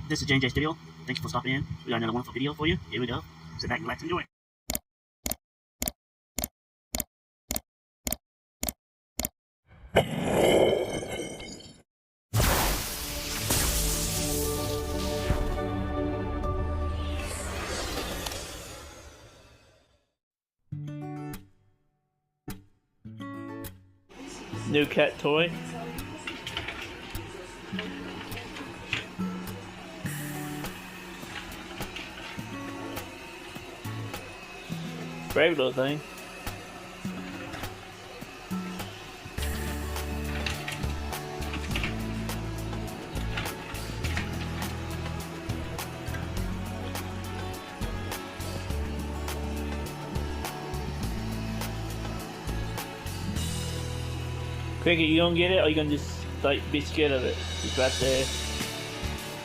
This is J&J Studio. Thanks for stopping in. We got another wonderful video for you. Here we go. Sit back, relax, and enjoy. New cat toy. Brave little thing. Cricket, you gonna get it, or you gonna just like be scared of it? It's right there.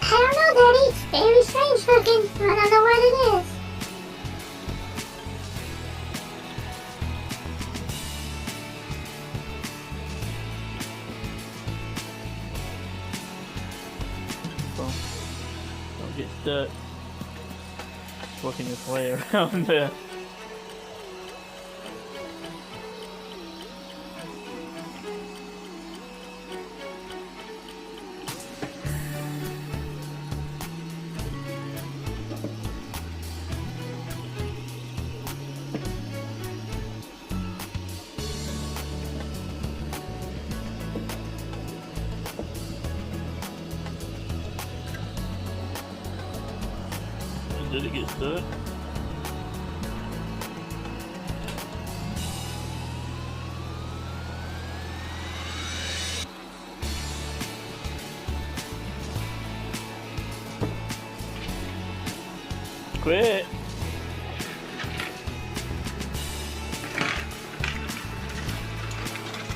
I don't know, Daddy. It's very strange looking. I don't know what it is. Don't get stuck working its way around there. Did it get stuck? Quit!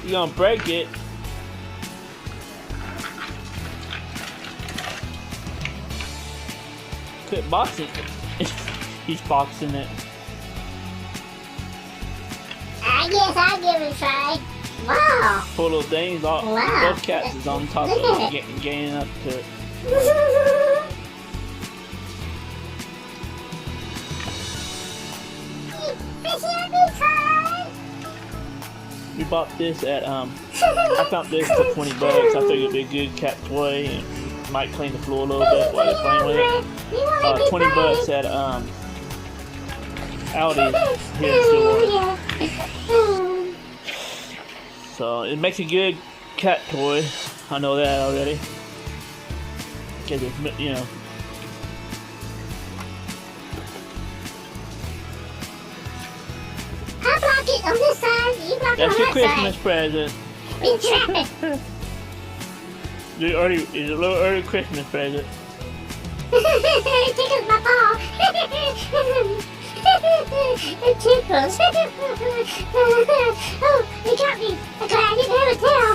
You gonna break it? Quit boxing. He's boxing it. I guess I'll give it a try. Wow. Poor little things. Wow. Both cats is on top of it, gaining up to it. We bought this at I found this for 20 bucks. I figured it'd be a good cat toy and might clean the floor a little bit while they're playing with it. 20 bucks at Aldi's here in Stillwater. So it makes a good cat toy. I know that already. Cause it's, you know. I'll block it on this side. You block it on That's your that Christmas side. present. We trapping. It's a little early Christmas present. It tickles my paw. It tickles. Oh, they got me. I'm glad I didn't have a tail.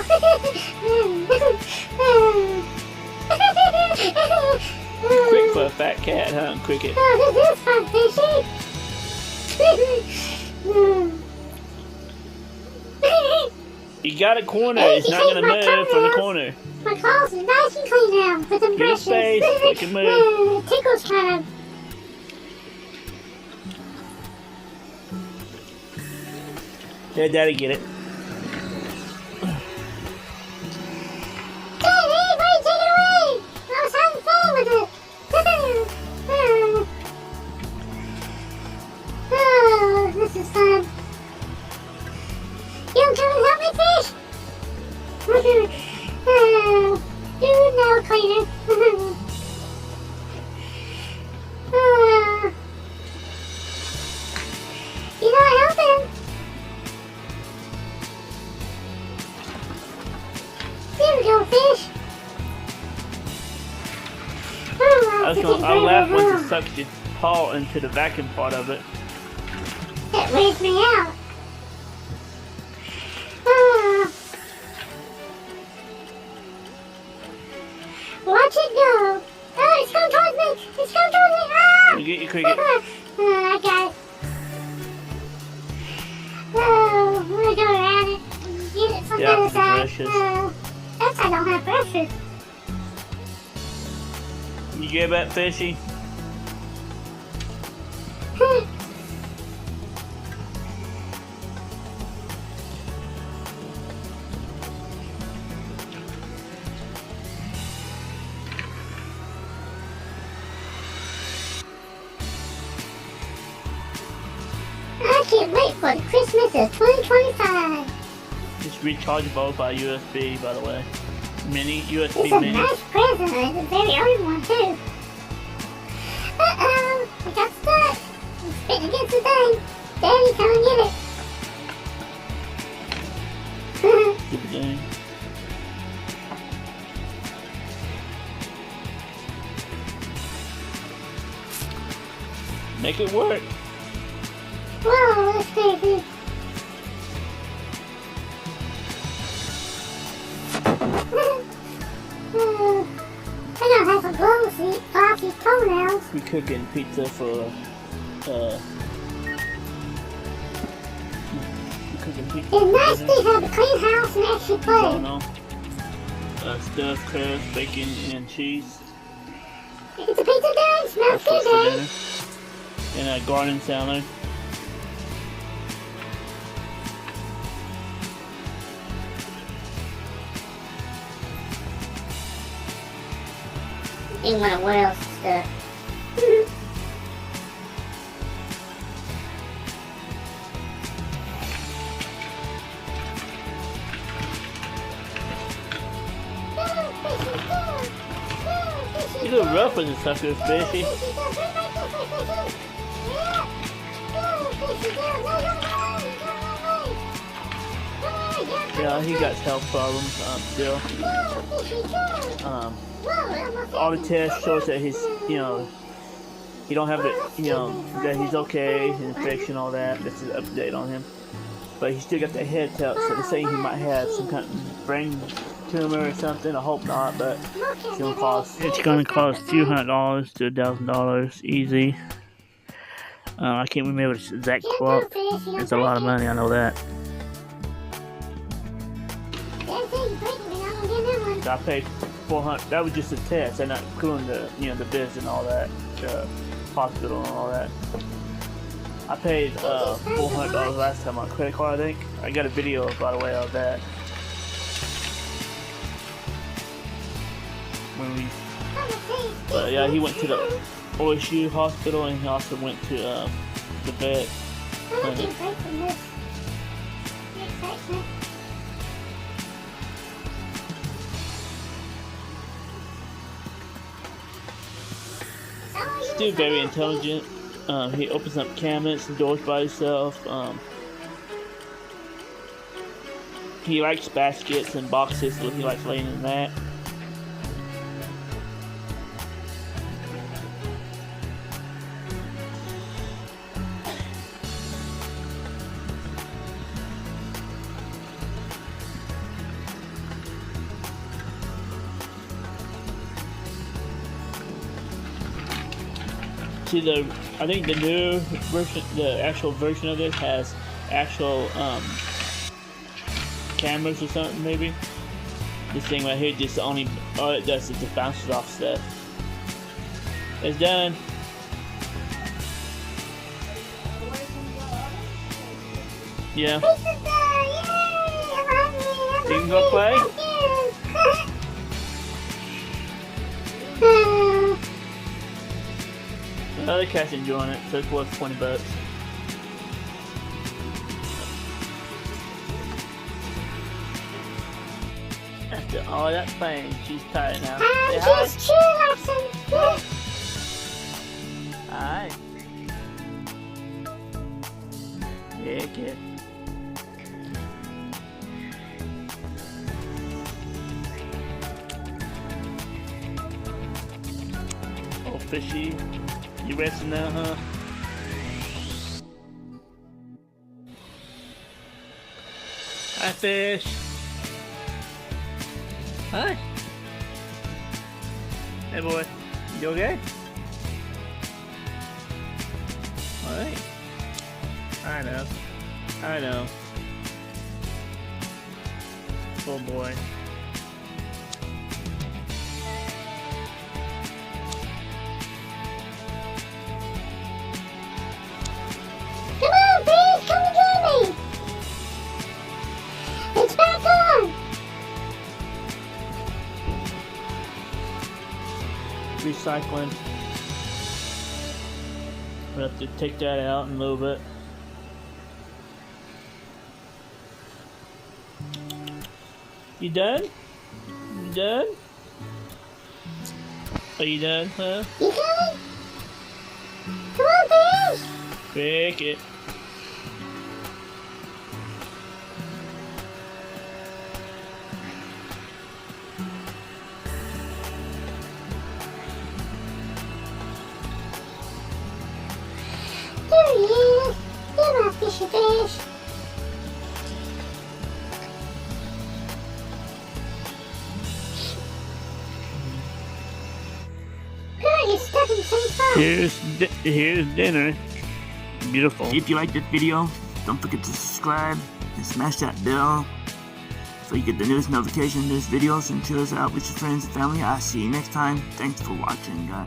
Quick for a fat cat, huh? Cricket. Oh, this is fun, You got a corner. It's not gonna move from the corner. My claws are nice and clean now with them Get a brushes. space. It can move. Tickles time. Yeah, Daddy, get it. Daddy, why take it away? I was having fun with it. Oh, this is fun. You come and help me fish? Do nail cleaner. You're not helping. There we go, fish. I laugh once it sucks your paw into the vacuum part of it. It wears me out. Ah. Watch it go. Oh, it's coming towards me. It's coming towards me. Ah! You get your cricket. I got it. Oh, I'm gonna go around it and get it from the other side. Brushes. That side don't have brushes. You get that fishy? I can't wait for the Christmas of 2025. It's rechargeable by USB, by the way. Mini USB It's a mini. nice present. It's a very old one too. Uh-oh, I got stuck. I'm spitting against the thing. Daddy, come and get it. Stupid thing. Make it work. Whoa, that's crazy. I don't have some glossy toenails. We cooking pizza for we cooking pizza. It's nice to have a clean house and actually I play. don't know. Stuffed crust, bacon, and cheese. It's a pizza done. Smells That's what's for good, dinner. And a garden salad. Ain't one of Will's stuff. You look rough with the sucker, fishy. Yeah, he got health problems still. All the tests shows that he's, he don't have it, that he's okay, his infection, all that. That's an update on him. But he still got the head tilt, so they're saying he might have some kind of brain tumor or something. I hope not, but it's gonna cost a few $100 to $1,000 easy. I can't remember the exact quote. It's a lot of money, I know that. So I paid $400. That was just a test. They're not including the, the bills and all that, the hospital and all that. I paid $400 last time on credit card, I think. I got a video, by the way, of that. But yeah, he went to the OSU hospital, and he also went to the vet clinic. Still very intelligent. He opens up cabinets and doors by himself. He likes baskets and boxes, so he likes laying in that. See, I think the new version, the actual version of it has actual cameras or something, maybe. This thing right here just all it does is just bounces off stuff. It's done. Yeah. You can go play? The other cat's enjoying it, so it's worth $20. After all that playing, she's tired now. Say hi. Just chillaxing. Alright. Yeah, kid. Oh, fishy. You resting now, huh? Hi, fish. Hi. Hey, boy. You okay? Alright. I know. I know. Oh, boy. recycling. We have to take that out and move it. You done? You done? Are you done, huh? You coming? Come on, fish! Pick it. There he is. You're my fishy fish. God, you're stuck in the same spot. Here's dinner. Beautiful. If you like this video, don't forget to subscribe and smash that bell so you get the newest notification of this videos and share us out with your friends and family. I'll see you next time. Thanks for watching, guys.